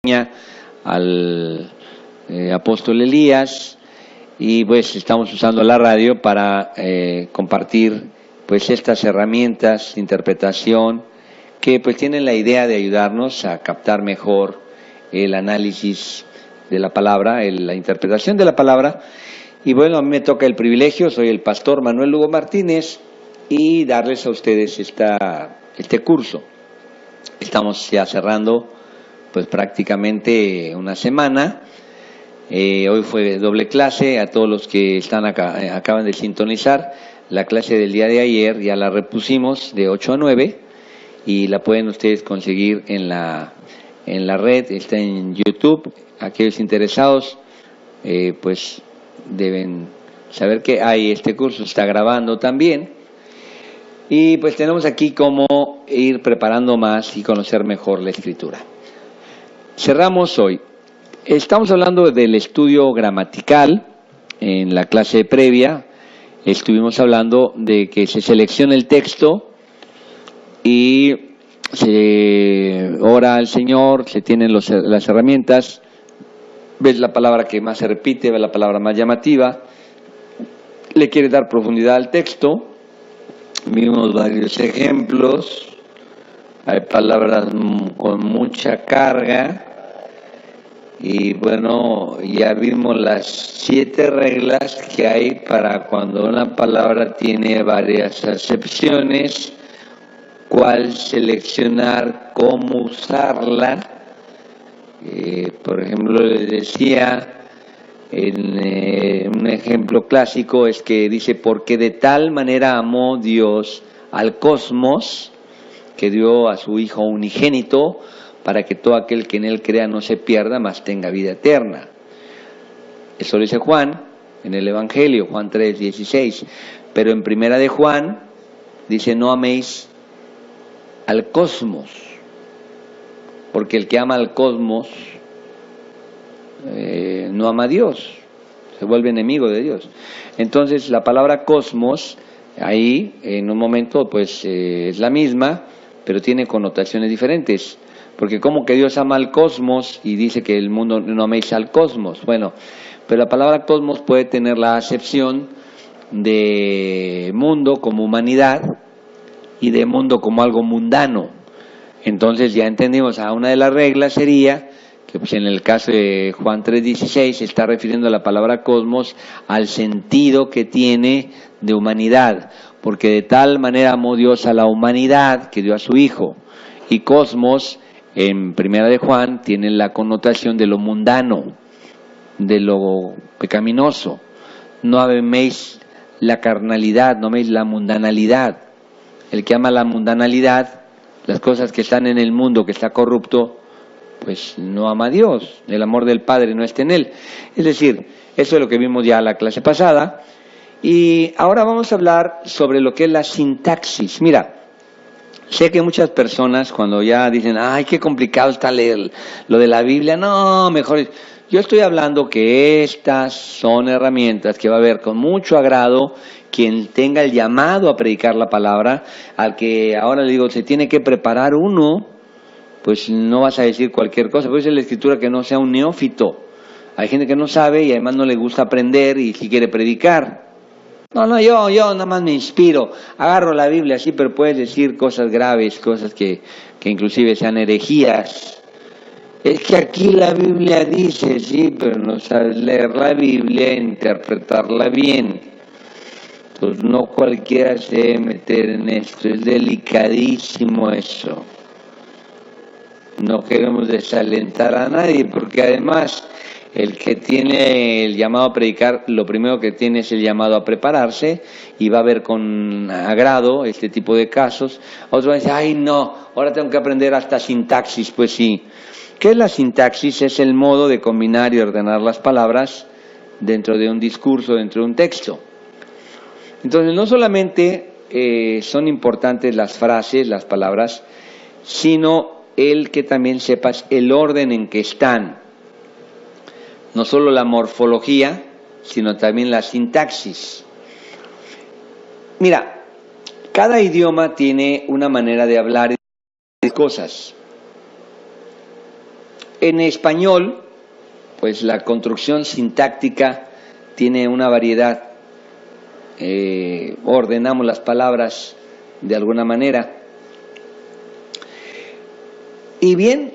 al apóstol Elías, y pues estamos usando la radio para compartir pues estas herramientas de interpretación que pues tienen la idea de ayudarnos a captar mejor el análisis de la palabra, la interpretación de la palabra. Y bueno, a mí me toca el privilegio, soy el pastor Manuel Lugo Martínez, y darles a ustedes este curso. Estamos ya cerrando pues prácticamente una semana. Hoy fue doble clase. A todos los que están acá, acaban de sintonizar la clase del día de ayer, ya la repusimos de 8 a 9 y la pueden ustedes conseguir en la red, está en YouTube. Aquellos interesados pues deben saber que hay este curso, está grabando también. Y pues tenemos aquí cómo ir preparando más y conocer mejor la escritura. Cerramos hoy. Estamos hablando del estudio gramatical. En la clase previa estuvimos hablando de que se selecciona el texto y se ora al Señor, se tienen las herramientas, ves la palabra que más se repite, ves la palabra más llamativa, le quiere dar profundidad al texto. Vimos varios ejemplos, hay palabras con mucha carga, y bueno, ya vimos las 7 reglas que hay para cuando una palabra tiene varias acepciones, cuál seleccionar, cómo usarla. Por ejemplo, les decía, un ejemplo clásico es que dice, porque de tal manera amó Dios al cosmos, que dio a su Hijo unigénito, para que todo aquel que en él crea no se pierda, mas tenga vida eterna. Eso lo dice Juan en el Evangelio, Juan 3:16. Pero en primera de Juan dice, no améis al cosmos, porque el que ama al cosmos no ama a Dios, se vuelve enemigo de Dios. Entonces la palabra cosmos ahí en un momento pues es la misma, pero tiene connotaciones diferentes, porque como que Dios ama al cosmos y dice que el mundo no améis al cosmos. Bueno, pero la palabra cosmos puede tener la acepción de mundo como humanidad y de mundo como algo mundano. Entonces ya entendimos, una de las reglas sería que pues en el caso de Juan 3:16 se está refiriendo a la palabra cosmos al sentido que tiene de humanidad, porque de tal manera amó Dios a la humanidad que dio a su Hijo. Y cosmos en primera de Juan tiene la connotación de lo mundano, de lo pecaminoso. No améis la carnalidad, no améis la mundanalidad. El que ama la mundanalidad, las cosas que están en el mundo, que está corrupto, pues no ama a Dios, el amor del Padre no está en él. Es decir, eso es lo que vimos ya en la clase pasada. Y ahora vamos a hablar sobre lo que es la sintaxis. Mira, sé que muchas personas cuando ya dicen, ay, qué complicado está leer lo de la Biblia, no, mejor. Yo estoy hablando que estas son herramientas que va a ver con mucho agrado quien tenga el llamado a predicar la palabra, al que ahora le digo, se tiene que preparar uno, pues no vas a decir cualquier cosa, pues es la escritura que no sea un neófito. Hay gente que no sabe y además no le gusta aprender y si quiere predicar. No, yo nada más me inspiro, agarro la Biblia así, pero puedes decir cosas graves, cosas que inclusive sean herejías. Es que aquí la Biblia dice, sí, pero no sabes leer la Biblia e interpretarla bien. Pues no cualquiera se debe meter en esto, es delicadísimo eso. No queremos desalentar a nadie, porque además el que tiene el llamado a predicar, lo primero que tiene es el llamado a prepararse, y va a ver con agrado este tipo de casos. Otros van a decir, ay no, ahora tengo que aprender hasta sintaxis. Pues sí. ¿Qué es la sintaxis? Es el modo de combinar y ordenar las palabras dentro de un discurso, dentro de un texto. Entonces no solamente son importantes las frases, las palabras, sino el que también sepas el orden en que están. No solo la morfología, sino también la sintaxis. Mira, cada idioma tiene una manera de hablar de cosas. En español, pues la construcción sintáctica tiene una variedad. Ordenamos las palabras de alguna manera. Y bien,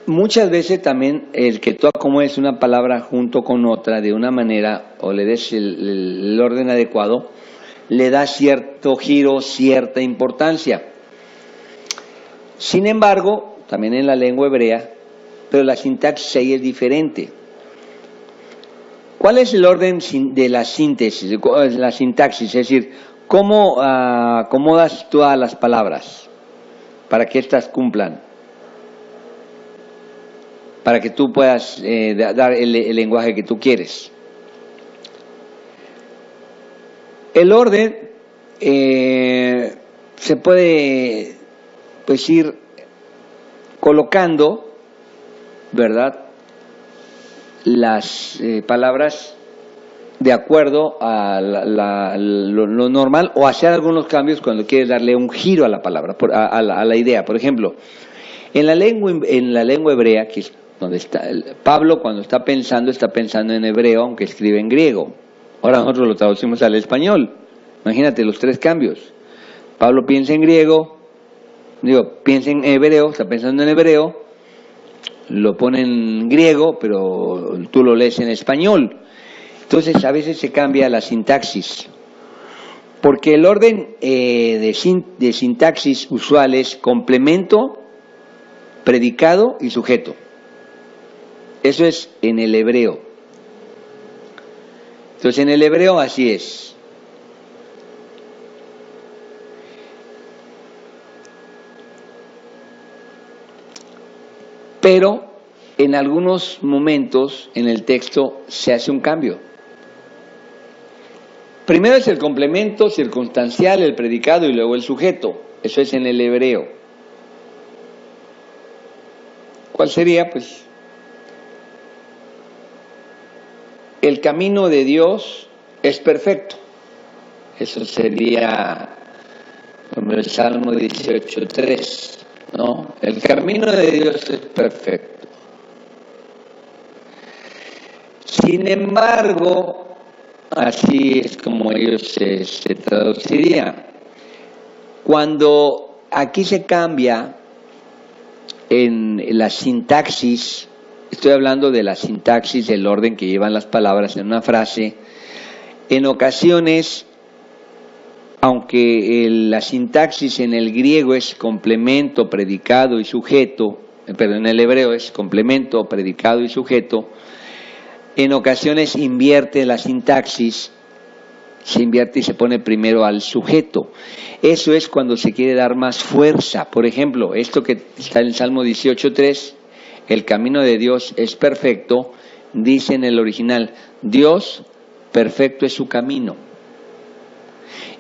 muchas veces también el que tú acomodes una palabra junto con otra de una manera o le des el orden adecuado, le da cierto giro, cierta importancia. Sin embargo, también en la lengua hebrea, pero la sintaxis ahí es diferente. ¿Cuál es el orden de la síntesis, la sintaxis? Es decir, ¿cómo acomodas todas las palabras para que éstas cumplan? Para que tú puedas dar el lenguaje que tú quieres. El orden se puede pues ir colocando, ¿verdad?, las palabras de acuerdo a lo normal, o hacer algunos cambios cuando quieres darle un giro a la palabra, a la idea. Por ejemplo, en la lengua hebrea, que es donde está Pablo, cuando está pensando en hebreo, aunque escribe en griego. Ahora nosotros lo traducimos al español. Imagínate los tres cambios. Pablo piensa en griego, piensa en hebreo, está pensando en hebreo, lo pone en griego, pero tú lo lees en español. Entonces a veces se cambia la sintaxis, porque el orden de sintaxis usual es complemento, predicado y sujeto. Eso es en el hebreo. Entonces en el hebreo así es. Pero en algunos momentos en el texto se hace un cambio. Primero es el complemento circunstancial, el predicado y luego el sujeto. Eso es en el hebreo. ¿Cuál sería? Pues el camino de Dios es perfecto. Eso sería como el Salmo 18:3, ¿no? El camino de Dios es perfecto. Sin embargo, así es como ellos se traducirían. Cuando aquí se cambia en la sintaxis, estoy hablando de la sintaxis, del orden que llevan las palabras en una frase, en ocasiones, aunque la sintaxis en el griego es complemento, predicado y sujeto, pero en el hebreo es complemento, predicado y sujeto, en ocasiones invierte la sintaxis, se invierte y se pone primero al sujeto. Eso es cuando se quiere dar más fuerza. Por ejemplo, esto que está en el Salmo 18:3, el camino de Dios es perfecto, dice en el original, Dios perfecto es su camino.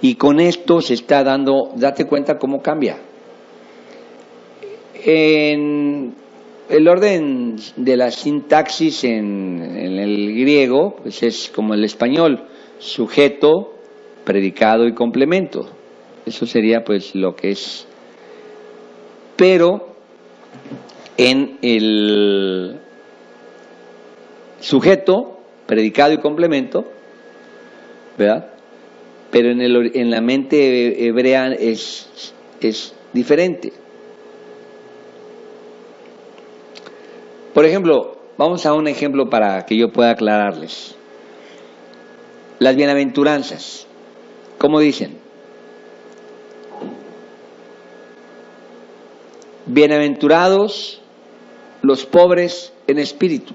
Y con esto se está dando, date cuenta cómo cambia. En el orden de la sintaxis en el griego, pues es como el español, sujeto, predicado y complemento. Eso sería pues lo que es. Pero en el sujeto, predicado y complemento, ¿verdad? Pero en la mente hebrea es diferente. Por ejemplo, vamos a un ejemplo para que yo pueda aclararles. Las bienaventuranzas, ¿cómo dicen? Bienaventurados los pobres en espíritu.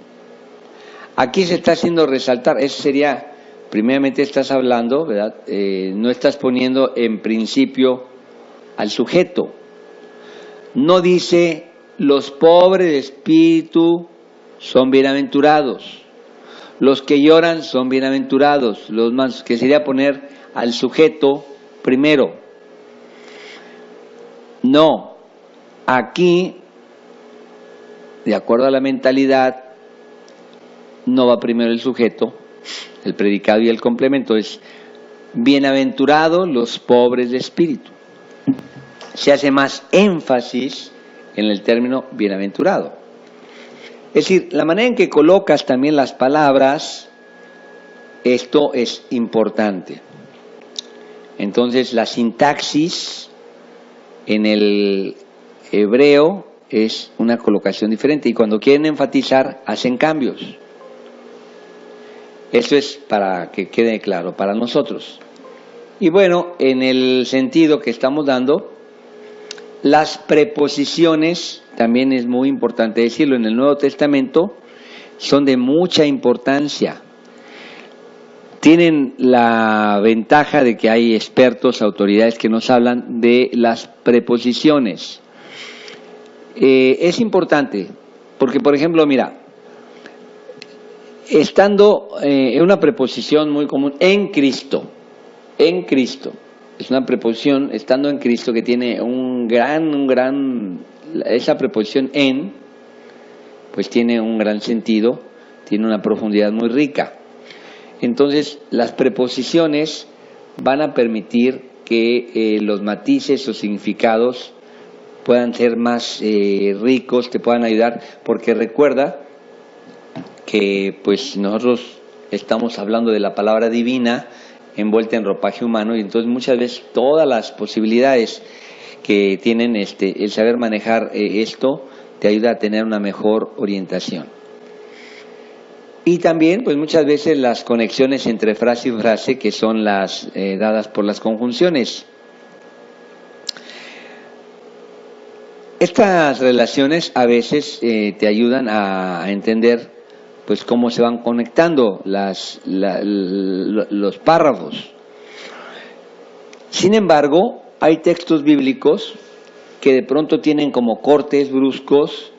Aquí se está haciendo resaltar, eso sería, primeramente estás hablando, ¿verdad? No estás poniendo en principio al sujeto. No dice los pobres de espíritu son bienaventurados, los que lloran son bienaventurados, los más, que sería poner al sujeto primero. No, aquí, de acuerdo a la mentalidad, no va primero el sujeto, el predicado y el complemento, es bienaventurados los pobres de espíritu. Se hace más énfasis en el término bienaventurado. Es decir, la manera en que colocas también las palabras, esto es importante. Entonces, la sintaxis en el hebreo es una colocación diferente y cuando quieren enfatizar, hacen cambios. Eso es para que quede claro para nosotros. Y bueno, en el sentido que estamos dando, las preposiciones, también es muy importante decirlo, en el Nuevo Testamento son de mucha importancia. Tienen la ventaja de que hay expertos, autoridades que nos hablan de las preposiciones. Es importante, porque por ejemplo, mira, estando en una preposición muy común, en Cristo, es una preposición, estando en Cristo, que tiene esa preposición en, pues tiene un gran sentido, tiene una profundidad muy rica. Entonces, las preposiciones van a permitir que los matices o significados puedan ser más ricos, te puedan ayudar, porque recuerda que pues nosotros estamos hablando de la palabra divina envuelta en ropaje humano, y entonces muchas veces todas las posibilidades que tienen el saber manejar esto te ayuda a tener una mejor orientación. Y también pues muchas veces las conexiones entre frase y frase, que son las dadas por las conjunciones. Estas relaciones a veces te ayudan a entender pues cómo se van conectando los párrafos. Sin embargo, hay textos bíblicos que de pronto tienen como cortes bruscos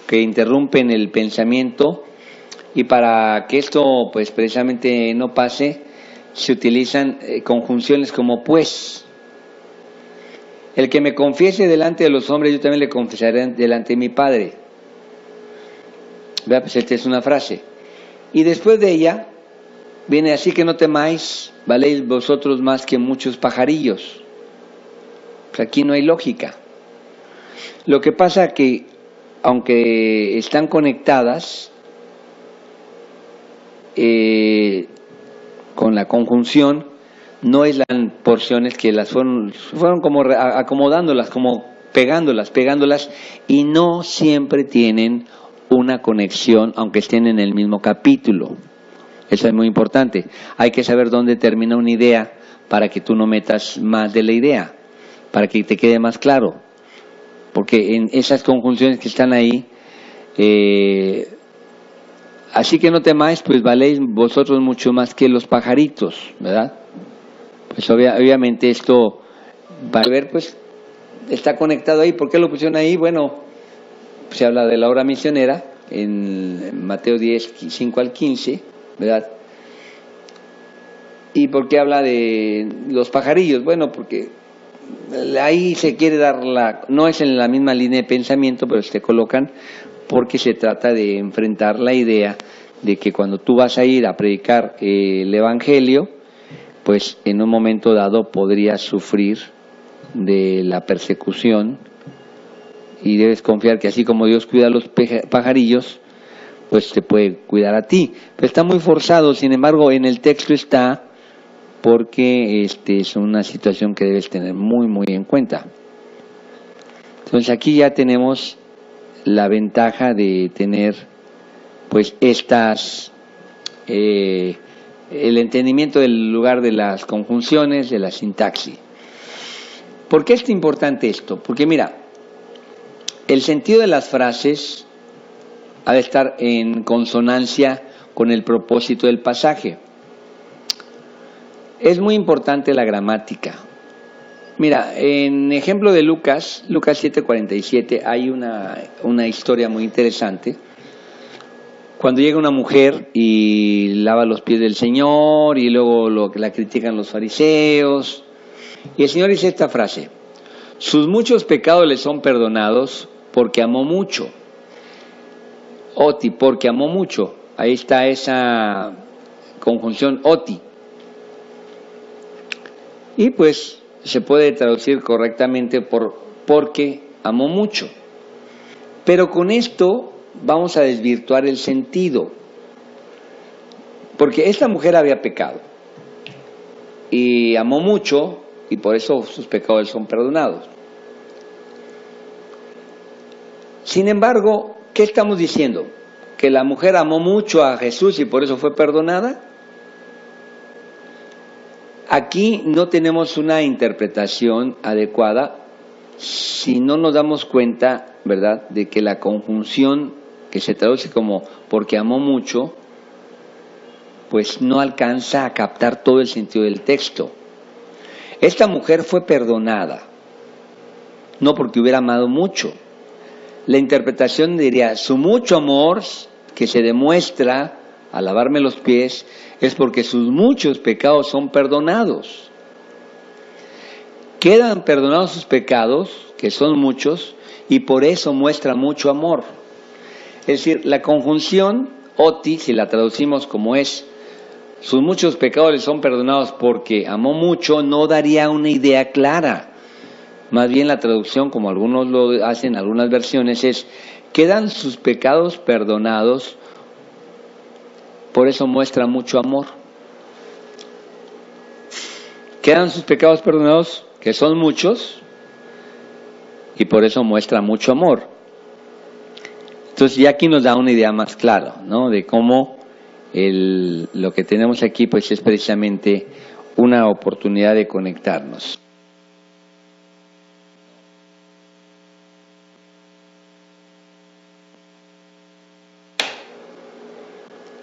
que interrumpen el pensamiento, y para que esto pues precisamente no pase, se utilizan conjunciones como pues. El que me confiese delante de los hombres, yo también le confesaré delante de mi Padre. Vea, pues esta es una frase. Y después de ella viene: así que no temáis, valéis vosotros más que muchos pajarillos. Pues aquí no hay lógica. Lo que pasa que, aunque están conectadas con la conjunción, no es las porciones que las fueron como acomodándolas, como pegándolas, y no siempre tienen una conexión, aunque estén en el mismo capítulo. Eso es muy importante. Hay que saber dónde termina una idea para que tú no metas más de la idea, para que te quede más claro. Porque en esas conjunciones que están ahí, así que no temáis, pues valéis vosotros mucho más que los pajaritos, ¿verdad? Pues obviamente esto, para ver, pues está conectado ahí. ¿Por qué lo pusieron ahí? Bueno, se habla de la obra misionera en Mateo 10, 5 al 15, ¿verdad? ¿Y por qué habla de los pajarillos? Bueno, porque ahí se quiere dar no es en la misma línea de pensamiento, pero se colocan porque se trata de enfrentar la idea de que cuando tú vas a ir a predicar el Evangelio, pues en un momento dado podrías sufrir de la persecución, y debes confiar que así como Dios cuida a los pajarillos, pues te puede cuidar a ti. Pero está muy forzado, sin embargo en el texto está, porque es una situación que debes tener muy muy en cuenta. Entonces aquí ya tenemos la ventaja de tener pues el entendimiento del lugar de las conjunciones, de la sintaxis. ¿Por qué es importante esto? Porque mira, el sentido de las frases ha de estar en consonancia con el propósito del pasaje. Es muy importante la gramática. Mira, en ejemplo de Lucas 7:47, hay una historia muy interesante. Cuando llega una mujer y lava los pies del Señor, y luego la critican los fariseos, y el Señor dice esta frase: sus muchos pecados le son perdonados porque amó mucho. Oti, porque amó mucho. Ahí está esa conjunción oti. Y pues se puede traducir correctamente por porque amó mucho. Pero con esto vamos a desvirtuar el sentido. Porque esta mujer había pecado y amó mucho y por eso sus pecados son perdonados. Sin embargo, ¿qué estamos diciendo? ¿Que la mujer amó mucho a Jesús y por eso fue perdonada? Aquí no tenemos una interpretación adecuada si no nos damos cuenta, ¿verdad?, de que la conjunción que se traduce como porque amó mucho, pues no alcanza a captar todo el sentido del texto. Esta mujer fue perdonada, no porque hubiera amado mucho. La interpretación diría, su mucho amor que se demuestra al lavarme los pies es porque sus muchos pecados son perdonados. Quedan perdonados sus pecados, que son muchos, y por eso muestra mucho amor. Es decir, la conjunción oti, si la traducimos como es, sus muchos pecados le son perdonados porque amó mucho, no daría una idea clara. Más bien la traducción, como algunos lo hacen en algunas versiones, es, quedan sus pecados perdonados, por eso muestra mucho amor. Quedan sus pecados perdonados, que son muchos, y por eso muestra mucho amor. Entonces ya aquí nos da una idea más clara, ¿no?, de cómo lo que tenemos aquí pues es precisamente una oportunidad de conectarnos.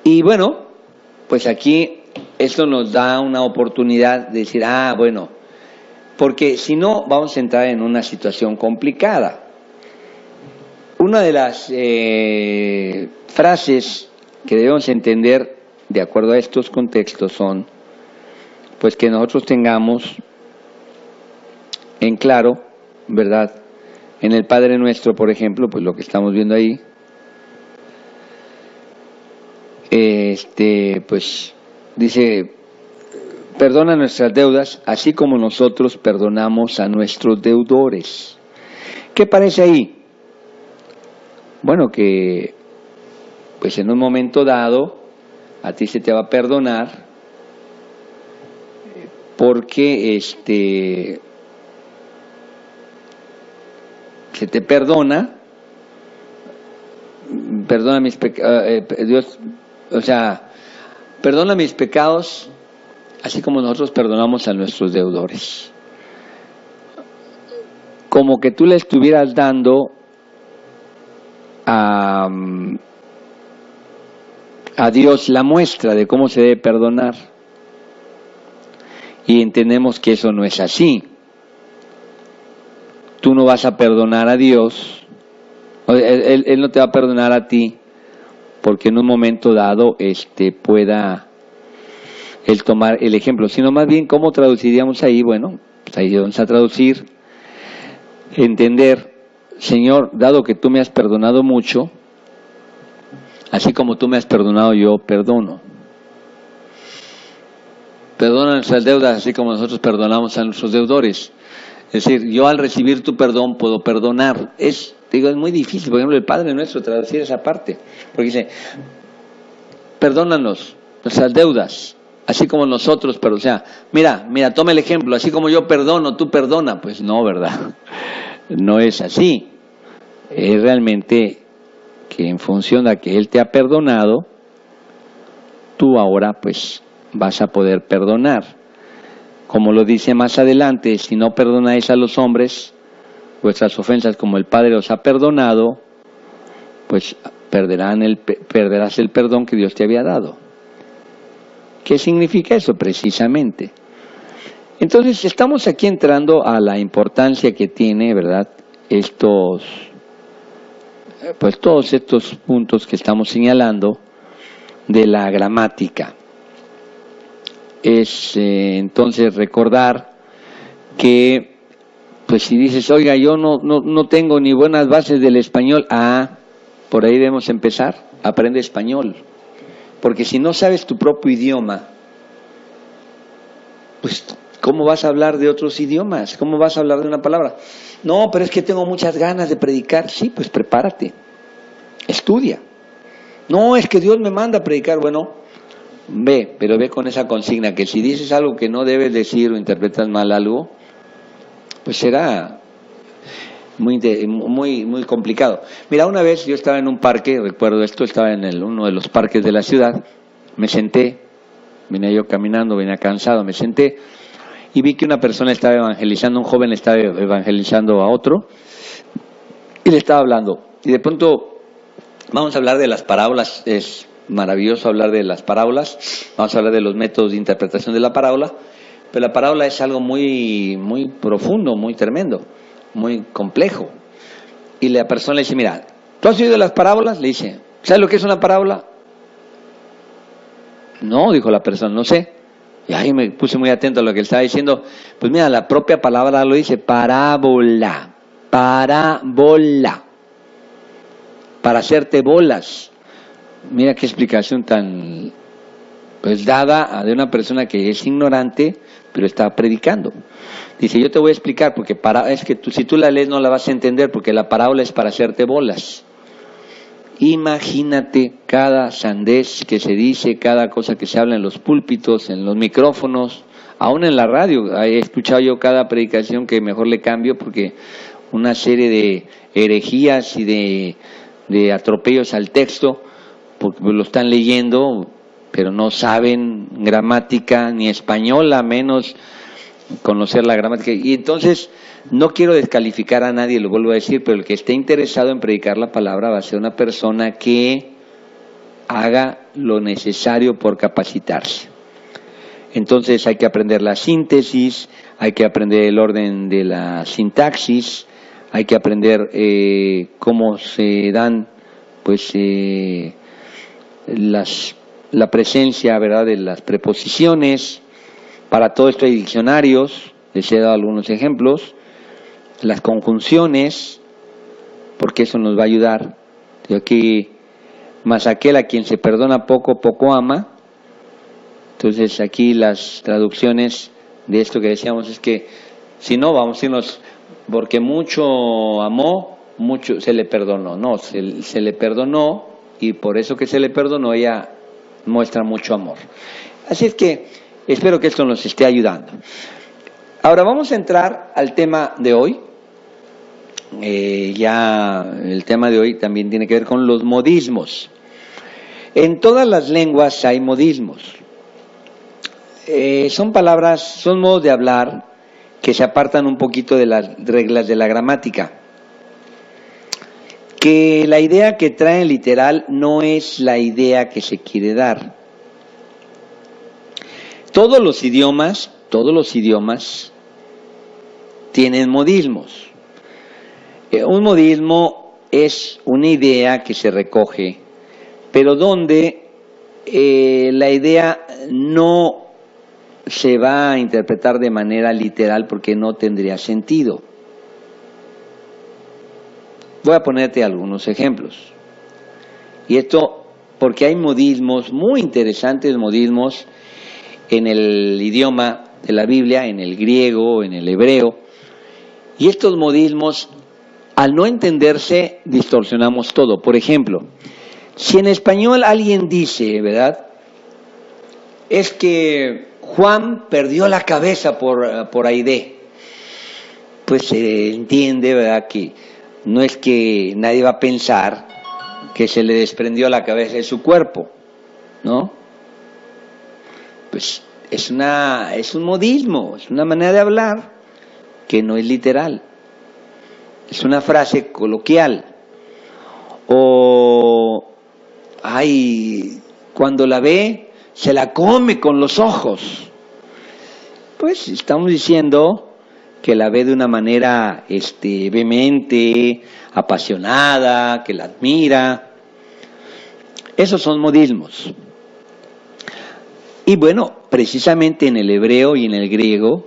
Y bueno, pues aquí esto nos da una oportunidad de decir, bueno, porque si no vamos a entrar en una situación complicada. Una de las frases que debemos entender de acuerdo a estos contextos son, pues que nosotros tengamos en claro, ¿verdad? En el Padre Nuestro, por ejemplo, pues lo que estamos viendo ahí, pues dice, perdona nuestras deudas, así como nosotros perdonamos a nuestros deudores. ¿Qué parece ahí? Bueno, que pues en un momento dado a ti se te va a perdonar porque se te perdona mis pecados, Dios, o sea, perdona mis pecados así como nosotros perdonamos a nuestros deudores. Como que tú le estuvieras dando a Dios la muestra de cómo se debe perdonar. Y entendemos que eso no es así. Tú no vas a perdonar a Dios, Él no te va a perdonar a ti, porque en un momento dado pueda Él tomar el ejemplo, sino más bien, ¿cómo traduciríamos ahí? Bueno, pues ahí vamos a traducir, entender, Señor, dado que tú me has perdonado mucho, así como tú me has perdonado, yo perdono. Perdona nuestras deudas, así como nosotros perdonamos a nuestros deudores. Es decir, yo al recibir tu perdón puedo perdonar. Es muy difícil, por ejemplo, el Padre Nuestro traducir esa parte. Porque dice, perdónanos nuestras deudas, así como nosotros, pero o sea, mira, toma el ejemplo, así como yo perdono, tú perdona. Pues no, ¿verdad? No es así. Es realmente que en función a que Él te ha perdonado, tú ahora pues vas a poder perdonar. Como lo dice más adelante, si no perdonáis a los hombres vuestras ofensas como el Padre os ha perdonado, pues perderás el perdón que Dios te había dado. ¿Qué significa eso precisamente? Entonces estamos aquí entrando a la importancia que tiene, ¿verdad?, todos estos puntos que estamos señalando de la gramática. Es entonces recordar que, pues si dices, oiga, yo no tengo ni buenas bases del español, por ahí debemos empezar, aprende español. Porque si no sabes tu propio idioma, pues ¿cómo vas a hablar de otros idiomas? ¿Cómo vas a hablar de una palabra? No, pero es que tengo muchas ganas de predicar. Sí, pues prepárate. Estudia. No, es que Dios me manda a predicar. Bueno, ve, pero ve con esa consigna, que si dices algo que no debes decir o interpretas mal algo, pues será muy complicado. Mira, una vez yo estaba en un parque, recuerdo esto, estaba en uno de los parques de la ciudad, me senté, venía yo caminando, venía cansado, me senté y vi que una persona estaba evangelizando, un joven estaba evangelizando a otro y le estaba hablando. Y de pronto vamos a hablar de las parábolas, es maravilloso hablar de las parábolas, vamos a hablar de los métodos de interpretación de la parábola, pero la parábola es algo muy profundo, muy tremendo, muy complejo. Y la persona le dice, mira, ¿tú has oído las parábolas? Le dice, ¿sabes lo que es una parábola? No, dijo la persona, no sé. Y ahí me puse muy atento a lo que él estaba diciendo. Pues mira, la propia palabra lo dice, parábola, parábola, para hacerte bolas. Mira qué explicación tan pues dada de una persona que es ignorante, pero está predicando. Dice, yo te voy a explicar, porque es que si tú la lees no la vas a entender, porque la parábola es para hacerte bolas. Imagínate cada sandez que se dice, cada cosa que se habla en los púlpitos, en los micrófonos, aún en la radio. He escuchado yo cada predicación que mejor le cambio, porque una serie de herejías y de atropellos al texto, porque lo están leyendo, pero no saben gramática ni español, a menos conocer la gramática. Y entonces, no quiero descalificar a nadie, lo vuelvo a decir, pero el que esté interesado en predicar la palabra va a ser una persona que haga lo necesario por capacitarse. Entonces hay que aprender la síntesis, hay que aprender el orden de la sintaxis, hay que aprender cómo se dan pues la presencia, ¿verdad?, de las preposiciones. Para todo esto hay diccionarios, les he dado algunos ejemplos, las conjunciones, porque eso nos va a ayudar. Aquí, más aquel a quien se perdona poco, poco ama. Entonces aquí las traducciones de esto que decíamos es que, si no, vamos a irnos, porque mucho amó, mucho se le perdonó. No, se le perdonó, y por eso que se le perdonó ella muestra mucho amor. Así es que espero que esto nos esté ayudando. Ahora vamos a entrar al tema de hoy. Ya el tema de hoy también tiene que ver con los modismos. En todas las lenguas hay modismos. Son palabras, son modos de hablar que se apartan un poquito de las reglas de la gramática. Que la idea que traen literal no es la idea que se quiere dar. Todos los idiomas tienen modismos. Un modismo es una idea que se recoge, pero donde la idea no se va a interpretar de manera literal porque no tendría sentido. Voy a ponerte algunos ejemplos. Y esto porque hay modismos, muy interesantes modismos, en el idioma de la Biblia, en el griego, en el hebreo. Y estos modismos, al no entenderse, distorsionamos todo. Por ejemplo, si en español alguien dice, ¿verdad?, es que Juan perdió la cabeza por Aide, pues se entiende, ¿verdad?, que no es que nadie va a pensar que se le desprendió la cabeza de su cuerpo, ¿no? Pues es un modismo, es una manera de hablar que no es literal. Es una frase coloquial. O, cuando la ve, se la come con los ojos. Pues estamos diciendo que la ve de una manera vehemente, apasionada, que la admira. Esos son modismos. Y bueno, precisamente en el hebreo y en el griego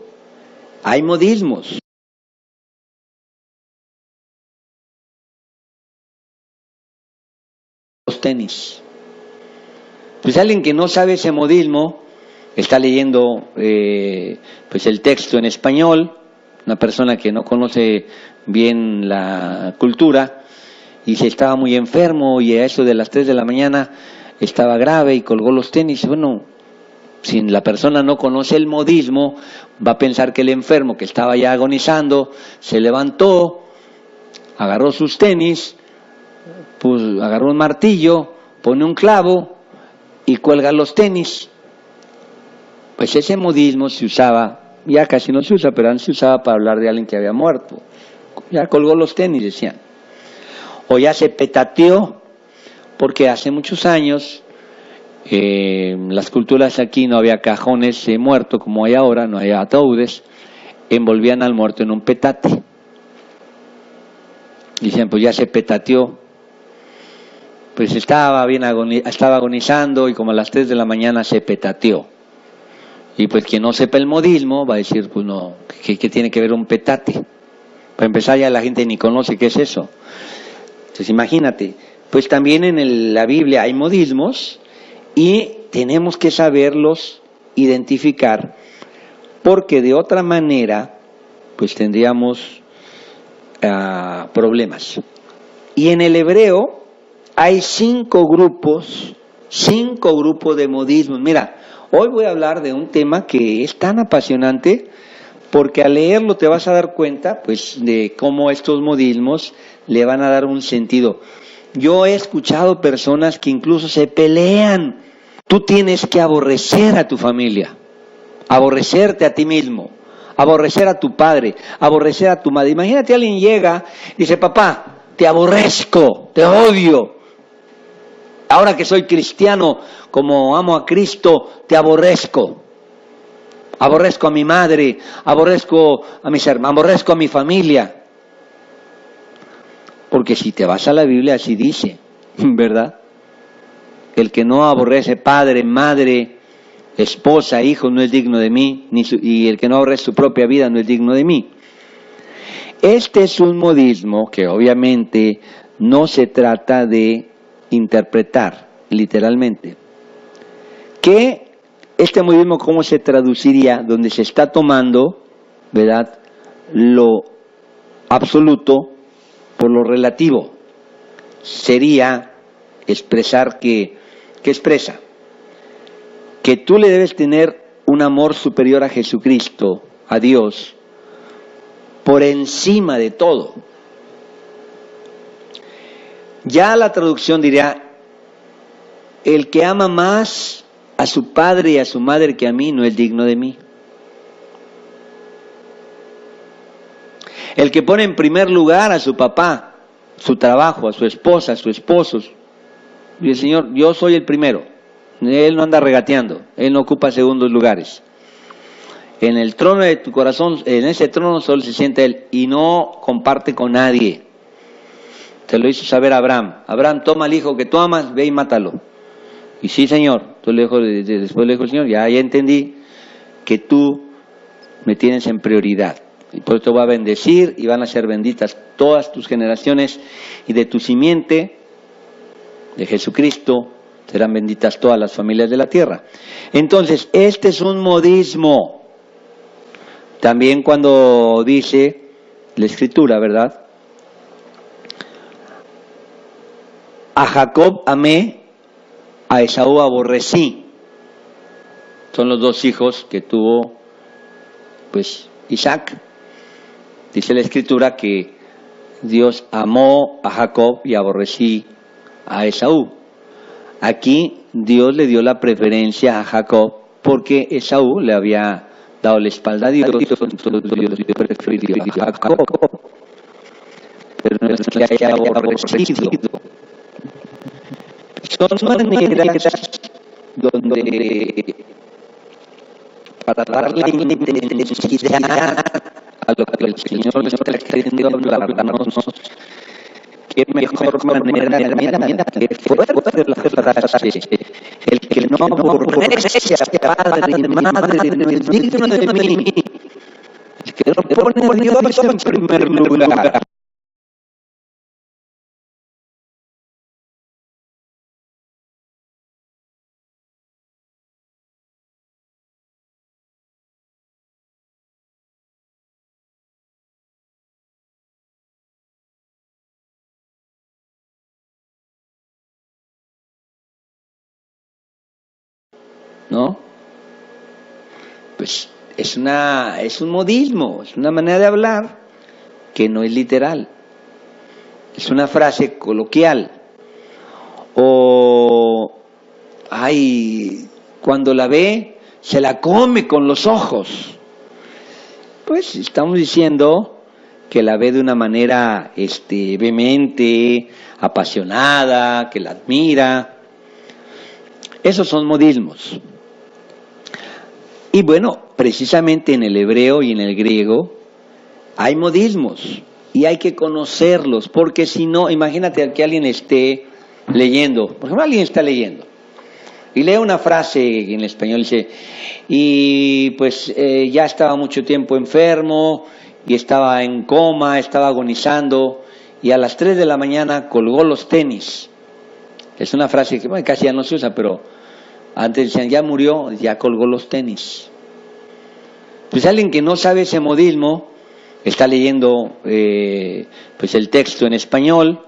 hay modismos. Los tenis. Pues alguien que no sabe ese modismo, está leyendo pues el texto en español, una persona que no conoce bien la cultura, y si estaba muy enfermo y a eso de las 3 de la mañana estaba grave y colgó los tenis. Bueno, si la persona no conoce el modismo, va a pensar que el enfermo que estaba ya agonizando se levantó, agarró sus tenis, pues agarró un martillo, pone un clavo y cuelga los tenis. Pues ese modismo se usaba, ya casi no se usa, pero antes se usaba para hablar de alguien que había muerto. Ya colgó los tenis, decían. O ya se petateó, porque hace muchos años las culturas aquí no había cajones de muerto como hay ahora, no había ataúdes, envolvían al muerto en un petate. Dicen, pues ya se petateó. Pues estaba agonizando y como a las 3 de la mañana se petateó. Y pues quien no sepa el modismo va a decir, pues no, ¿qué tiene que ver un petate? Para empezar ya la gente ni conoce qué es eso. Entonces imagínate, pues también en la Biblia hay modismos y tenemos que saberlos identificar porque de otra manera pues tendríamos problemas. Y en el hebreo hay 5 grupos de modismos. Mira, hoy voy a hablar de un tema que es tan apasionante porque al leerlo te vas a dar cuenta pues de cómo estos modismos le van a dar un sentido. Yo he escuchado personas que incluso se pelean. Tú tienes que aborrecer a tu familia, aborrecerte a ti mismo, aborrecer a tu padre, aborrecer a tu madre. Imagínate, alguien llega y dice, papá, te aborrezco, te odio. Ahora que soy cristiano, como amo a Cristo, te aborrezco. Aborrezco a mi madre, aborrezco a mis hermanos, aborrezco a mi familia. Porque si te vas a la Biblia así dice, ¿verdad? El que no aborrece padre, madre, esposa, hijo, no es digno de mí, y el que no aborrece su propia vida no es digno de mí. Este es un modismo que obviamente no se trata de interpretar literalmente. Que este modismo, ¿cómo se traduciría? Donde se está tomando, ¿verdad?, lo absoluto por lo relativo. Sería expresar ¿qué expresa? Que tú le debes tener un amor superior a Jesucristo, a Dios, por encima de todo. Ya la traducción diría, el que ama más a su padre y a su madre que a mí no es digno de mí. El que pone en primer lugar a su papá, su trabajo, a su esposa, a su esposo. Y el Señor, yo soy el primero. Él no anda regateando, Él no ocupa segundos lugares. En el trono de tu corazón, en ese trono solo se sienta Él y no comparte con nadie. Te lo hizo saber Abraham. Abraham, toma al hijo que tú amas, ve y mátalo. Y sí, Señor. Después le dijo el Señor, ya entendí que tú me tienes en prioridad. Y por eso te voy a bendecir y van a ser benditas todas tus generaciones y de tu simiente, de Jesucristo, serán benditas todas las familias de la tierra. Entonces, este es un modismo. También cuando dice la Escritura, ¿verdad? A Jacob amé, a Esaú aborrecí. Son los dos hijos que tuvo, pues, Isaac. Dice la Escritura que Dios amó a Jacob y aborrecí a Esaú. Aquí Dios le dio la preferencia a Jacob porque Esaú le había dado la espalda a Dios, entonces Dios prefirió a Jacob, pero no es que haya aborrecido. Son maneras donde para darle intensidad a lo que el Señor está queriendo hablarnos, qué mejor manera, mira, qué fuerte la frase, el que no aborrece a padre y madre no es digno de mí, el que no pone a Dios en primer lugar. ¿no? Pues es un modismo, es una manera de hablar que no es literal. Es una frase coloquial. O, ay, cuando la ve, se la come con los ojos. Pues estamos diciendo que la ve de una manera vehemente, apasionada, que la admira. Esos son modismos. Y bueno, precisamente en el hebreo y en el griego hay modismos y hay que conocerlos, porque si no, imagínate que alguien esté leyendo, por ejemplo, alguien está leyendo y lee una frase en español, dice, y pues ya estaba mucho tiempo enfermo y estaba en coma, estaba agonizando y a las 3 de la mañana colgó los tenis. Es una frase que bueno, casi ya no se usa, pero antes decían, ya murió, ya colgó los tenis. Pues alguien que no sabe ese modismo, está leyendo pues el texto en español,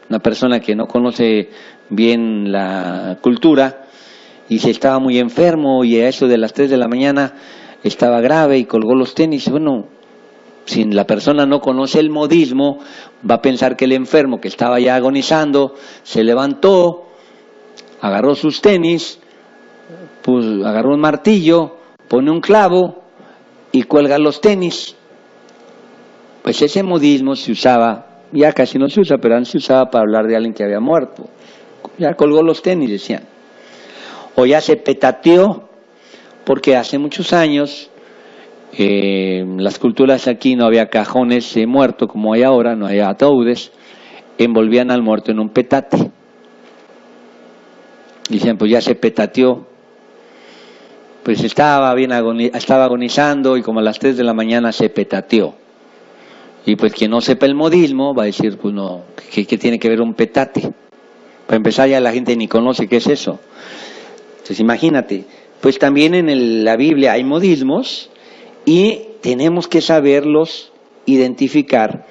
una persona que no conoce bien la cultura, y se estaba muy enfermo, y a eso de las 3 de la mañana estaba grave y colgó los tenis. Bueno, si la persona no conoce el modismo, va a pensar que el enfermo que estaba ya agonizando, se levantó, agarró sus tenis, pues agarró un martillo, pone un clavo y cuelga los tenis. Pues ese modismo se usaba, ya casi no se usa, pero antes se usaba para hablar de alguien que había muerto. Ya colgó los tenis, decían. O ya se petateó, porque hace muchos años las culturas aquí no había cajones de muerto como hay ahora, no había ataúdes, envolvían al muerto en un petate. Dicen, pues ya se petateó. Pues estaba agonizando y como a las 3 de la mañana se petateó. Y pues quien no sepa el modismo va a decir, pues no, ¿qué tiene que ver un petate? Para empezar ya la gente ni conoce qué es eso. Entonces imagínate, pues también en la Biblia hay modismos y tenemos que saberlos identificar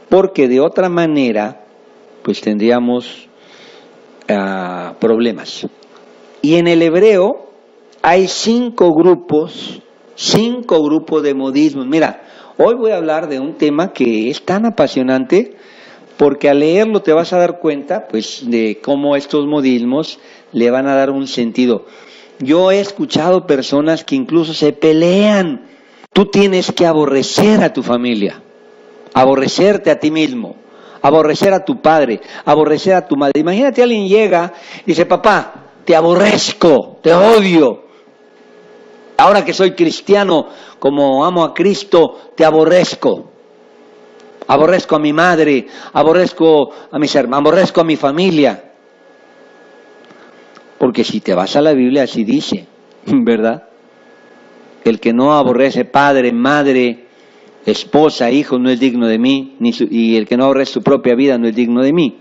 porque de otra manera pues tendríamos problemas. Y en el hebreo hay 5 grupos de modismos. Mira, hoy voy a hablar de un tema que es tan apasionante porque al leerlo te vas a dar cuenta pues de cómo estos modismos le van a dar un sentido. Yo he escuchado personas que incluso se pelean. Tú tienes que aborrecer a tu familia, aborrecerte a ti mismo, aborrecer a tu padre, aborrecer a tu madre. Imagínate alguien llega y dice, papá, te aborrezco, te odio. Ahora que soy cristiano, como amo a Cristo, te aborrezco. Aborrezco a mi madre, aborrezco a mis hermanos, aborrezco a mi familia. Porque si te vas a la Biblia así dice, ¿verdad? El que no aborrece padre, madre, esposa, hijo no es digno de mí, y el que no aborrece su propia vida no es digno de mí.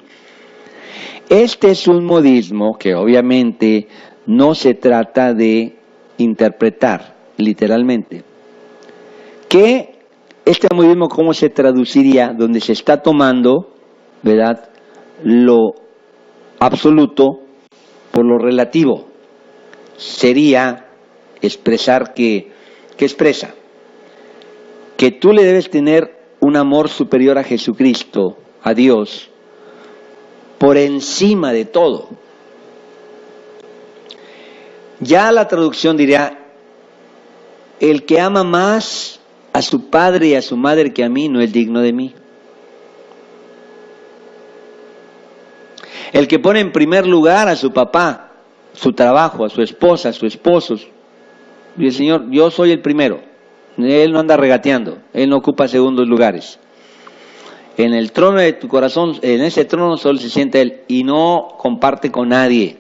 Este es un modismo que obviamente no se trata de interpretar literalmente. Que este modismo, ¿cómo se traduciría? Donde se está tomando, ¿verdad?, lo absoluto por lo relativo. Sería expresar ¿qué expresa? Que tú le debes tener un amor superior a Jesucristo, a Dios, por encima de todo. Ya la traducción diría, el que ama más a su padre y a su madre que a mí no es digno de mí. El que pone en primer lugar a su papá, su trabajo, a su esposa, a su esposo. Y el Señor, yo soy el primero. Él no anda regateando, Él no ocupa segundos lugares. En el trono de tu corazón, en ese trono solo se sienta Él y no comparte con nadie.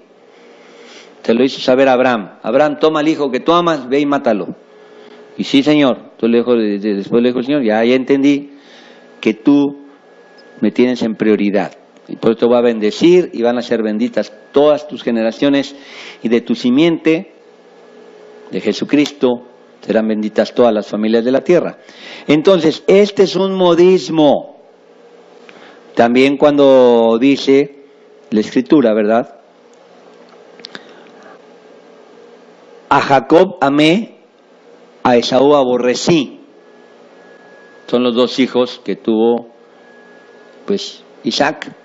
Te lo hizo saber Abraham. Abraham, toma al hijo que tú amas, ve y mátalo. Y sí, Señor. Después le dijo el Señor, ya entendí que tú me tienes en prioridad. Y por eso te voy a bendecir y van a ser benditas todas tus generaciones y de tu simiente, de Jesucristo, serán benditas todas las familias de la tierra. Entonces, este es un modismo. También cuando dice la Escritura, ¿verdad?, a Jacob amé, a Esaú aborrecí. Son los dos hijos que tuvo pues Isaac.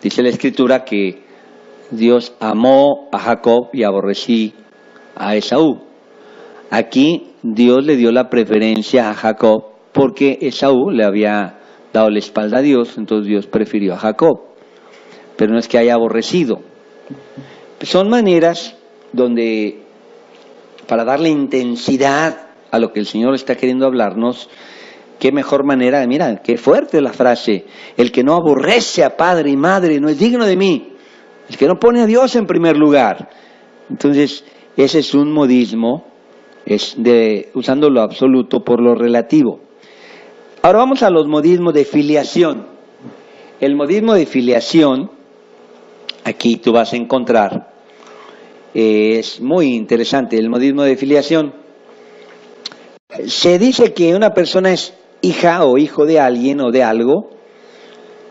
Dice la Escritura que Dios amó a Jacob y aborrecí a Esaú. Aquí Dios le dio la preferencia a Jacob porque Esaú le había dado la espalda a Dios, entonces Dios prefirió a Jacob. Pero no es que haya aborrecido. Son maneras donde, para darle intensidad a lo que el Señor está queriendo hablarnos, qué mejor manera, mira, qué fuerte la frase, el que no aborrece a padre y madre no es digno de mí, el que no pone a Dios en primer lugar. Entonces, ese es un modismo, usando lo absoluto por lo relativo. Ahora vamos a los modismos de filiación. El modismo de filiación, aquí tú vas a encontrar, es muy interesante. El modismo de filiación, se dice que una persona es hija o hijo de alguien o de algo,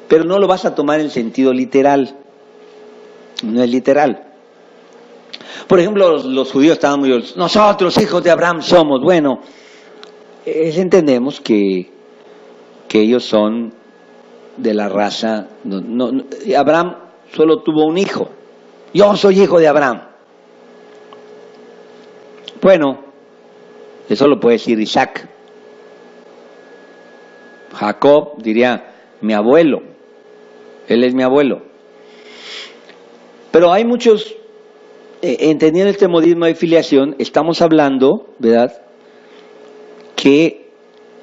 pero no lo vas a tomar en sentido literal. No es literal. Por ejemplo, los judíos estaban muy orgullosos. Nosotros, hijos de Abraham, somos. Bueno, entendemos que ellos son de la raza. Abraham solo tuvo un hijo. Yo soy hijo de Abraham. Bueno, eso lo puede decir Isaac. Jacob diría, mi abuelo. Él es mi abuelo. Pero hay muchos, entendiendo este modismo de filiación, estamos hablando, ¿verdad?, que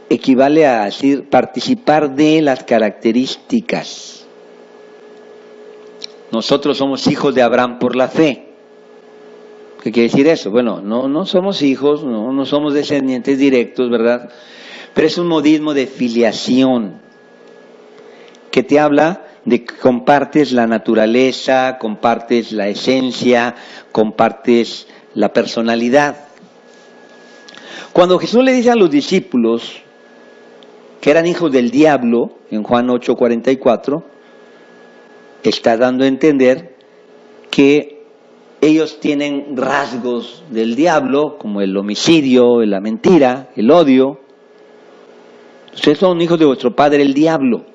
equivale a decir participar de las características. Nosotros somos hijos de Abraham por la fe. ¿Qué quiere decir eso? Bueno, no somos hijos, no somos descendientes directos, ¿verdad? Pero es un modismo de filiación que te habla de que compartes la naturaleza, compartes la esencia, compartes la personalidad. Cuando Jesús le dice a los discípulos que eran hijos del diablo, en Juan 8:44, está dando a entender que ellos tienen rasgos del diablo, como el homicidio, la mentira, el odio. Ustedes son hijos de vuestro padre el diablo.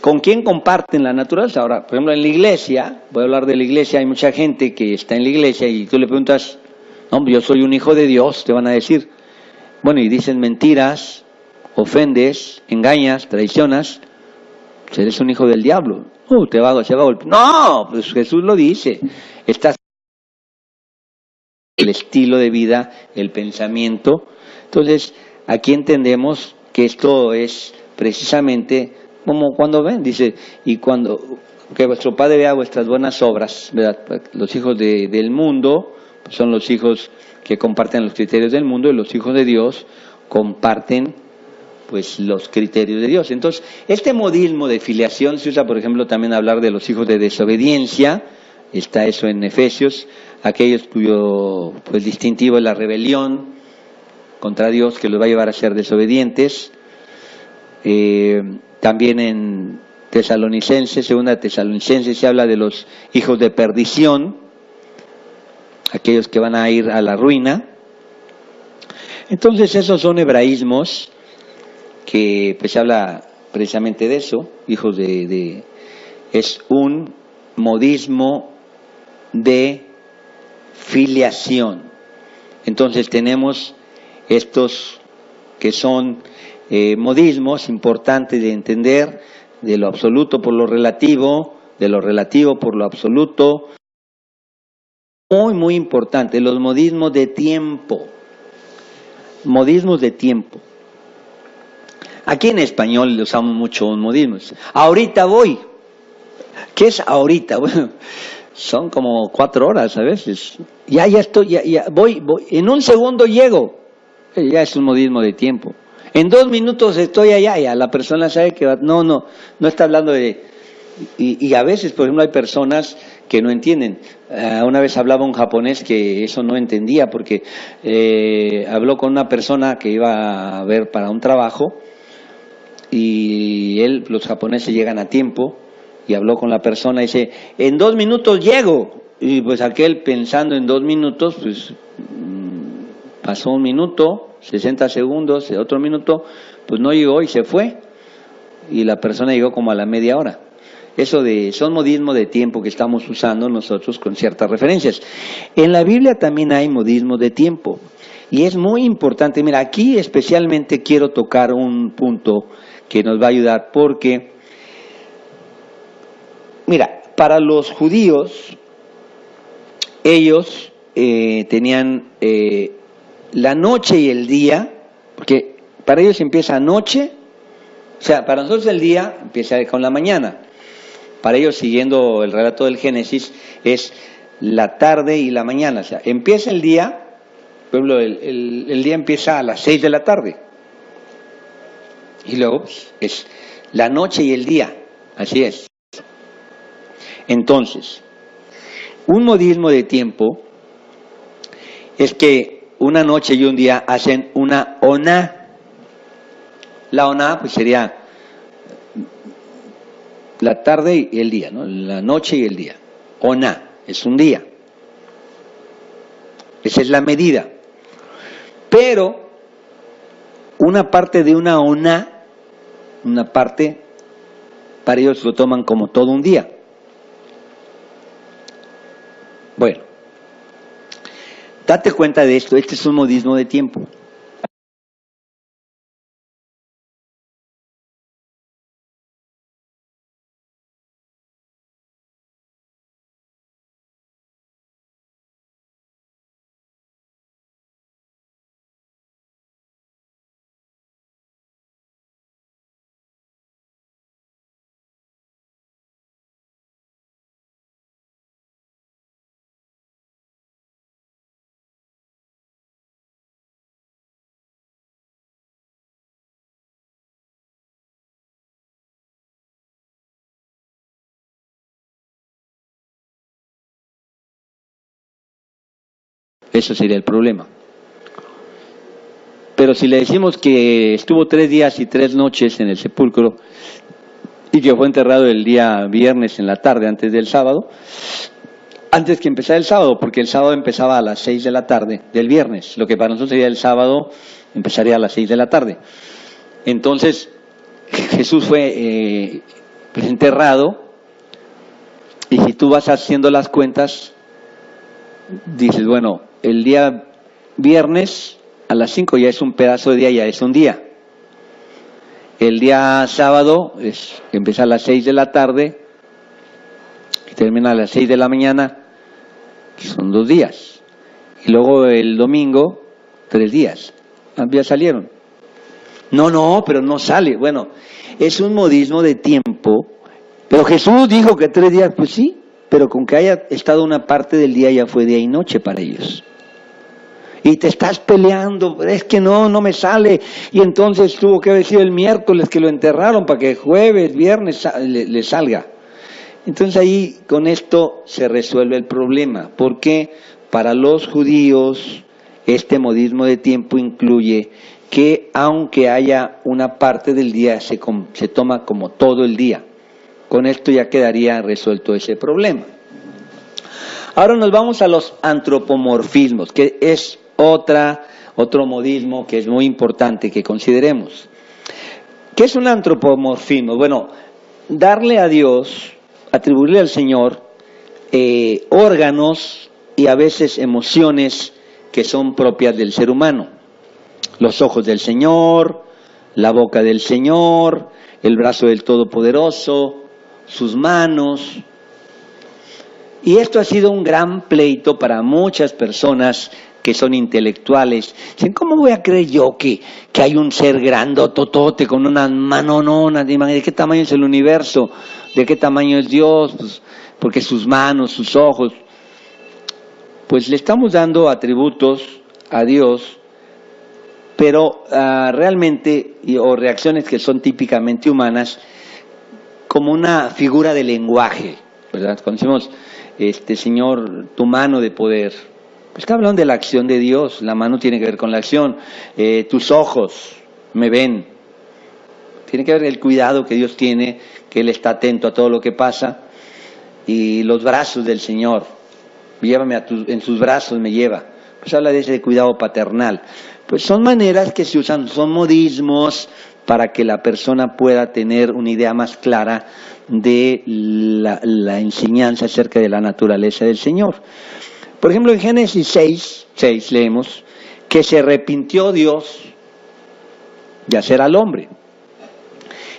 ¿Con quién comparten la naturaleza? Ahora, por ejemplo, en la iglesia, voy a hablar de la iglesia, hay mucha gente que está en la iglesia y tú le preguntas, no, yo soy un hijo de Dios, te van a decir. Bueno, y dicen mentiras, ofendes, engañas, traicionas, pues eres un hijo del diablo. Se va a golpear. No, pues Jesús lo dice. Estás el estilo de vida, el pensamiento. Entonces, aquí entendemos que esto es precisamente como cuando ven, dice, y cuando que vuestro Padre vea vuestras buenas obras, ¿verdad? Los hijos del mundo pues son los hijos que comparten los criterios del mundo, y los hijos de Dios comparten pues los criterios de Dios. Entonces, este modismo de filiación se usa, por ejemplo, también hablar de los hijos de desobediencia. Está eso en Efesios, aquellos cuyo pues distintivo es la rebelión contra Dios, que los va a llevar a ser desobedientes. También en Tesalonicenses, segunda Tesalonicenses, se habla de los hijos de perdición, aquellos que van a ir a la ruina. Entonces, esos son hebraísmos que pues se habla precisamente de eso, hijos es un modismo de filiación. Entonces tenemos estos que son modismos importantes de entender, de lo absoluto por lo relativo, de lo relativo por lo absoluto. Muy importante, los modismos de tiempo. Modismos de tiempo. Aquí en español usamos mucho un modismo. Ahorita voy. ¿Qué es ahorita? Bueno, son como 4 horas a veces. Ya estoy, ya voy. En un segundo llego. Ya es un modismo de tiempo. En 2 minutos estoy allá, ya la persona sabe que no está hablando de... Y a veces, por ejemplo, hay personas que no entienden. Una vez hablaba un japonés que eso no entendía porque habló con una persona que iba a ver para un trabajo y los japoneses llegan a tiempo y habló con la persona y dice, en 2 minutos llego. y pues aquel pensando en 2 minutos, pues pasó 1 minuto, 60 segundos, otro minuto, pues no llegó y se fue. Y la persona llegó como a la media hora. Eso son modismos de tiempo que estamos usando nosotros con ciertas referencias. En la Biblia también hay modismos de tiempo. Y es muy importante. Mira, aquí especialmente quiero tocar un punto que nos va a ayudar porque, mira, para los judíos, ellos tenían la noche y el día, porque para ellos empieza noche, o sea, para nosotros el día empieza con la mañana. Para ellos, siguiendo el relato del Génesis, es la tarde y la mañana. O sea, empieza el día, por ejemplo, el día empieza a las 6 de la tarde. Y luego es la noche y el día. Así es. Entonces, un modismo de tiempo es que una noche y un día hacen una oná. La oná pues sería la tarde y el día, ¿no? La noche y el día. Oná es un día. Esa es la medida. Pero una parte de una oná, una parte, para ellos lo toman como todo un día. Bueno, date cuenta de esto, este es un modismo de tiempo. Eso sería el problema. Pero si le decimos que estuvo 3 días y 3 noches en el sepulcro y que fue enterrado el día viernes en la tarde antes del sábado, antes que empezara el sábado, porque el sábado empezaba a las 6 de la tarde del viernes, lo que para nosotros sería el sábado empezaría a las 6 de la tarde. Entonces Jesús fue pues enterrado, y si tú vas haciendo las cuentas, dices, bueno, el día viernes a las 5 ya es un pedazo de día, ya es un día. El día sábado empieza a las 6 de la tarde y termina a las 6 de la mañana, son 2 días. Y luego el domingo, 3 días. Ya salieron. No, pero no sale. Bueno, es un modismo de tiempo. Pero Jesús dijo que 3 días, pues sí, pero con que haya estado una parte del día ya fue día y noche para ellos. Y te estás peleando, es que no me sale. Y entonces tuvo que haber sido el miércoles que lo enterraron para que jueves, viernes le salga. Entonces ahí con esto se resuelve el problema. Porque para los judíos este modismo de tiempo incluye que aunque haya una parte del día se toma como todo el día. Con esto ya quedaría resuelto ese problema. Ahora nos vamos a los antropomorfismos, que es otro modismo que es muy importante que consideremos. ¿Qué es un antropomorfismo? Bueno, darle a Dios, atribuirle al Señor órganos y a veces emociones que son propias del ser humano. Los ojos del Señor, la boca del Señor, el brazo del Todopoderoso, sus manos. Y esto ha sido un gran pleito para muchas personas que son intelectuales. Dicen, ¿cómo voy a creer yo que hay un ser grandototote con unas manononas? ¿De qué tamaño es el universo? ¿De qué tamaño es Dios? Pues, porque sus manos, sus ojos. Pues le estamos dando atributos a Dios, pero realmente, o reacciones que son típicamente humanas, como una figura de lenguaje, ¿verdad? Cuando decimos, Señor, tu mano de poder, pues está hablando de la acción de Dios, la mano tiene que ver con la acción, tus ojos me ven, tiene que ver el cuidado que Dios tiene, que Él está atento a todo lo que pasa, y los brazos del Señor, llévame en sus brazos, me lleva. Pues habla de ese cuidado paternal. Pues son maneras que se usan, son modismos para que la persona pueda tener una idea más clara de la enseñanza acerca de la naturaleza del Señor. Por ejemplo, en Génesis 6 leemos que se arrepintió Dios de hacer al hombre.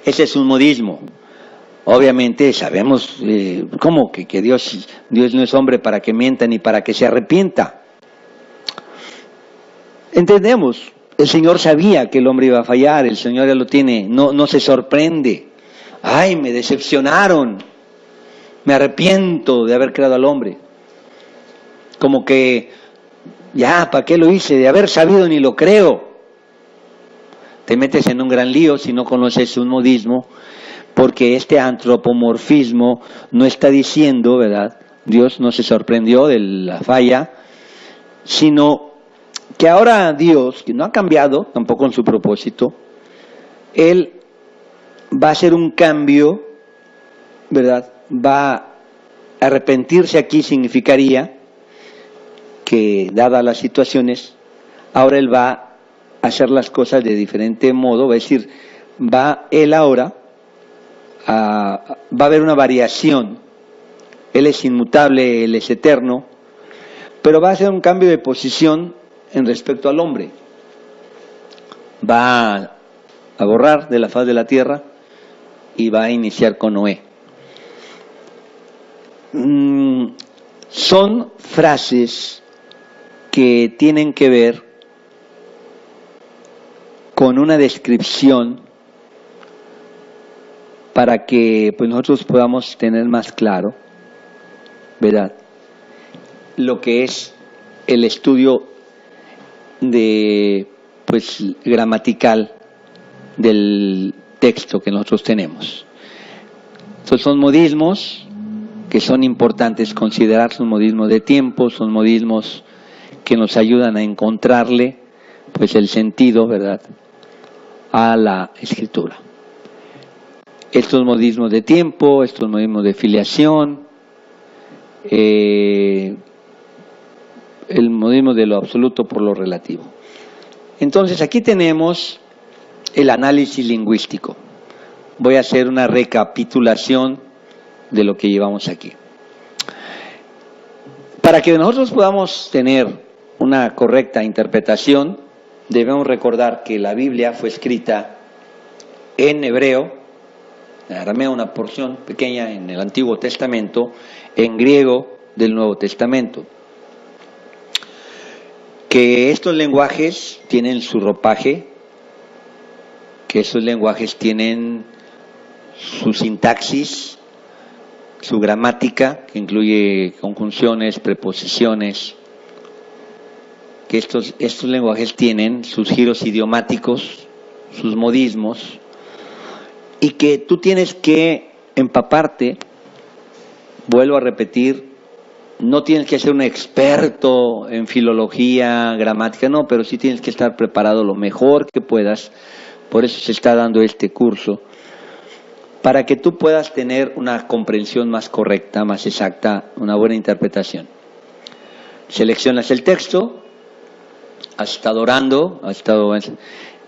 Ese es un modismo. Obviamente sabemos cómo que Dios no es hombre para que mienta ni para que se arrepienta. Entendemos, el Señor sabía que el hombre iba a fallar, el Señor ya lo tiene, no se sorprende. Ay, me decepcionaron, me arrepiento de haber creado al hombre. Como que, ya, ¿para qué lo hice? De haber sabido ni lo creo. Te metes en un gran lío si no conoces un modismo, porque este antropomorfismo no está diciendo, ¿verdad? Dios no se sorprendió de la falla, sino que ahora Dios, que no ha cambiado tampoco en su propósito, Él va a hacer un cambio, ¿verdad? Va a arrepentirse aquí significaría que, dadas las situaciones, ahora Él va a hacer las cosas de diferente modo, va a decir, Él ahora va a haber una variación. Él es inmutable, Él es eterno, pero va a hacer un cambio de posición en respecto al hombre. Va a borrar de la faz de la tierra y va a iniciar con Noé. Son frases que tienen que ver con una descripción para que pues nosotros podamos tener más claro, ¿verdad?, lo que es el estudio de pues gramatical del texto que nosotros tenemos. Entonces son modismos que son importantes considerar, son modismos de tiempo, son modismos que nos ayudan a encontrarle pues el sentido, ¿verdad?, a la escritura. Estos modismos de tiempo, estos modismos de filiación, el modismo de lo absoluto por lo relativo. Entonces aquí tenemos el análisis lingüístico. Voy a hacer una recapitulación de lo que llevamos aquí. Para que nosotros podamos tener una correcta interpretación, debemos recordar que la Biblia fue escrita en hebreo, en arameo una porción pequeña en el Antiguo Testamento, en griego del Nuevo Testamento. Que estos lenguajes tienen su ropaje, que esos lenguajes tienen su sintaxis, su gramática, que incluye conjunciones, preposiciones, que estos lenguajes tienen sus giros idiomáticos, sus modismos, y que tú tienes que empaparte, vuelvo a repetir, no tienes que ser un experto en filología, gramática, no, pero sí tienes que estar preparado lo mejor que puedas, por eso se está dando este curso, para que tú puedas tener una comprensión más correcta, más exacta, una buena interpretación. Seleccionas el texto, has estado orando,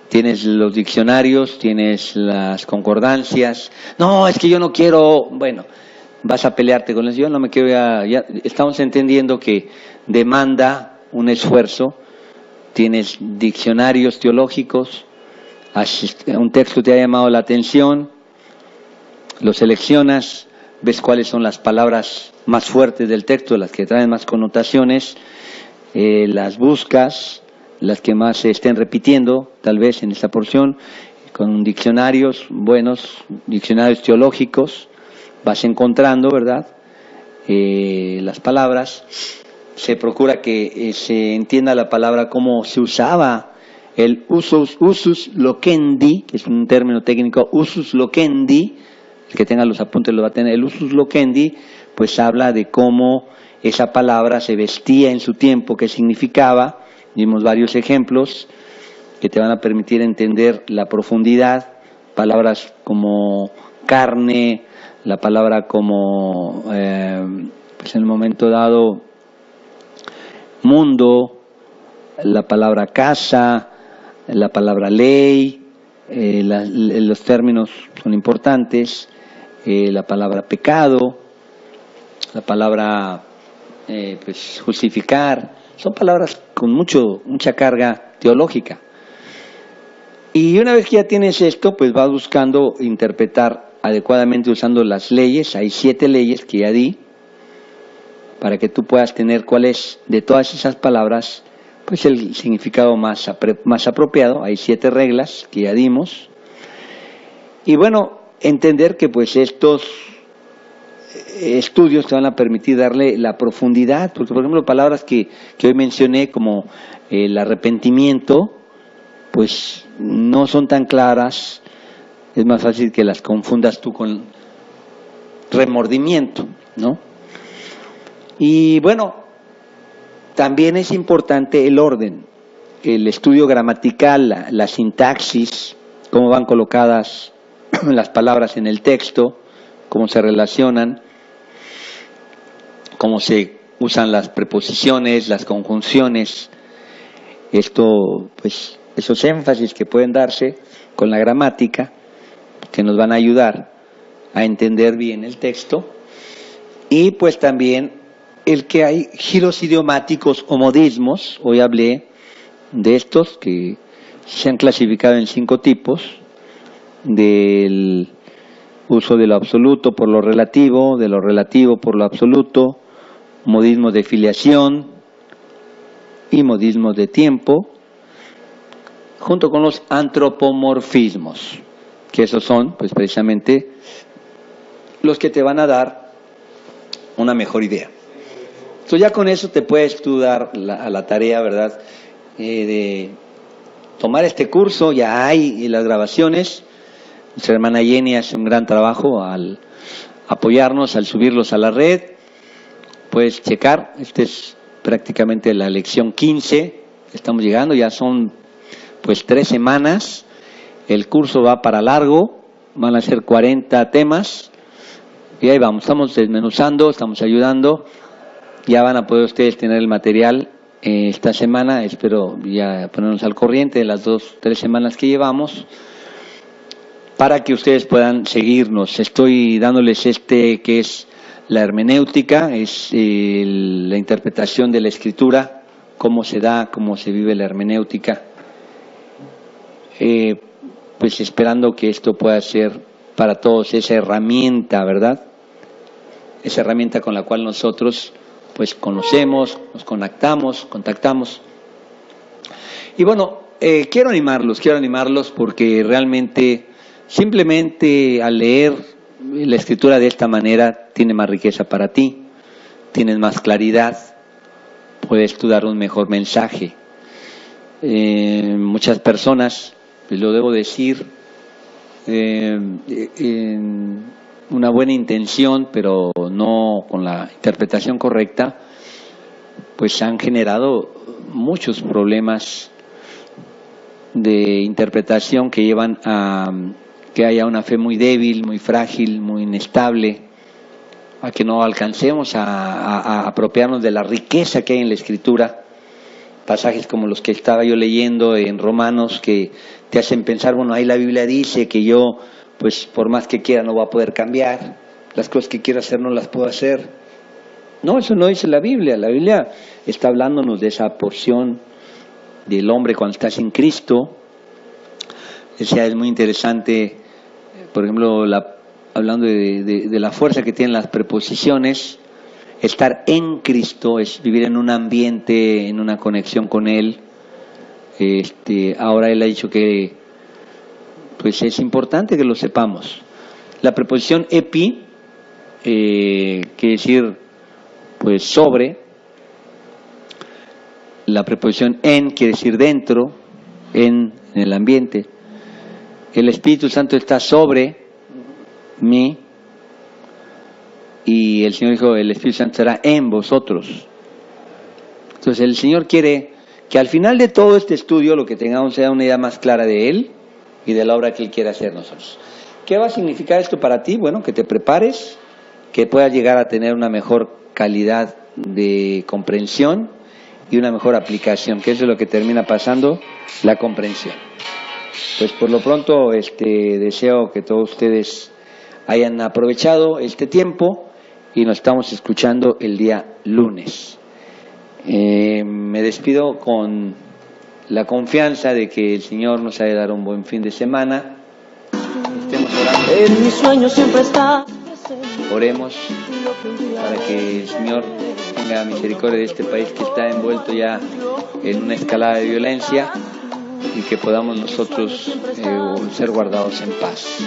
tienes los diccionarios, tienes las concordancias. No, es que yo no quiero, bueno, vas a pelearte con eso. Yo no me quiero, ya estamos entendiendo que demanda un esfuerzo. Tienes diccionarios teológicos, un texto te ha llamado la atención, lo seleccionas, ves cuáles son las palabras más fuertes del texto, las que traen más connotaciones, las buscas, las que más se estén repitiendo, tal vez en esta porción, con diccionarios buenos, diccionarios teológicos, vas encontrando, ¿verdad?, las palabras. Se procura que se entienda la palabra como se usaba el usus loquendi, que es un término técnico, usus loquendi, el que tenga los apuntes lo va a tener. El usus loquendi pues habla de cómo esa palabra se vestía en su tiempo, qué significaba. Dimos varios ejemplos que te van a permitir entender la profundidad, palabras como carne, la palabra como, pues en el momento dado, mundo, la palabra casa, la palabra ley, los términos son importantes, la palabra pecado, la palabra pues, justificar, son palabras con mucha carga teológica. Y una vez que ya tienes esto, pues vas buscando interpretar adecuadamente usando las leyes. Hay 7 leyes que ya di, para que tú puedas tener cuál es de todas esas palabras, pues el significado más apropiado. Hay 7 reglas que ya dimos. Y bueno, entender que pues estos estudios te van a permitir darle la profundidad, porque por ejemplo palabras que hoy mencioné como el arrepentimiento, pues no son tan claras, es más fácil que las confundas tú con remordimiento, ¿no? Y bueno, también es importante el orden, el estudio gramatical, la sintaxis, cómo van colocadas las palabras en el texto, cómo se relacionan, cómo se usan las preposiciones, las conjunciones, esto, pues, esos énfasis que pueden darse con la gramática, que nos van a ayudar a entender bien el texto, y pues también el que hay giros idiomáticos o modismos. Hoy hablé de estos que se han clasificado en 5 tipos, del uso de lo absoluto por lo relativo, de lo relativo por lo absoluto, modismos de filiación y modismos de tiempo, junto con los antropomorfismos, que esos son pues precisamente los que te van a dar una mejor idea. Entonces ya con eso te puedes tú dar a la tarea, ¿verdad?, de tomar este curso. Ya hay las grabaciones. Nuestra hermana Jenny hace un gran trabajo al apoyarnos, al subirlos a la red. Puedes checar, esta es prácticamente la lección 15, estamos llegando, ya son pues 3 semanas, el curso va para largo, van a ser 40 temas, y ahí vamos, estamos desmenuzando, estamos ayudando, ya van a poder ustedes tener el material esta semana, espero ya ponernos al corriente de las 2-3 semanas que llevamos, para que ustedes puedan seguirnos. Estoy dándoles que es la hermenéutica, es la interpretación de la Escritura, cómo se da, cómo se vive la hermenéutica, pues esperando que esto pueda ser para todos esa herramienta, ¿verdad? Esa herramienta con la cual nosotros pues conocemos, nos contactamos. Y bueno, quiero animarlos porque realmente, simplemente al leer la Escritura de esta manera, tiene más riqueza para ti, tienes más claridad, puedes tú dar un mejor mensaje. Muchas personas, lo debo decir, una buena intención, pero no con la interpretación correcta, pues han generado muchos problemas de interpretación que llevan a que haya una fe muy débil, muy frágil, muy inestable, a que no alcancemos a apropiarnos de la riqueza que hay en la Escritura. Pasajes como los que estaba yo leyendo en Romanos que te hacen pensar, bueno, ahí la Biblia dice que yo, pues por más que quiera no voy a poder cambiar, las cosas que quiero hacer no las puedo hacer. No, eso no dice la Biblia está hablándonos de esa porción del hombre cuando está sin Cristo. Es muy interesante, por ejemplo, hablando de la fuerza que tienen las preposiciones. Estar en Cristo es vivir en un ambiente, en una conexión con Él. Ahora Él ha dicho que pues es importante que lo sepamos. La preposición epi, quiere decir pues sobre. La preposición en quiere decir dentro, en el ambiente. El Espíritu Santo está sobre mí. Y el Señor dijo, el Espíritu Santo será en vosotros. Entonces el Señor quiere que al final de todo este estudio lo que tengamos sea una idea más clara de Él y de la obra que Él quiere hacer nosotros. ¿Qué va a significar esto para ti? Bueno, que te prepares, que puedas llegar a tener una mejor calidad de comprensión y una mejor aplicación, que eso es lo que termina pasando, la comprensión. Pues por lo pronto deseo que todos ustedes hayan aprovechado este tiempo y nos estamos escuchando el día lunes. Me despido con la confianza de que el Señor nos ha de dar un buen fin de semana. Estemos orando. En mis sueños siempre está. Oremos para que el Señor tenga misericordia de este país que está envuelto ya en una escalada de violencia y que podamos nosotros ser guardados en paz.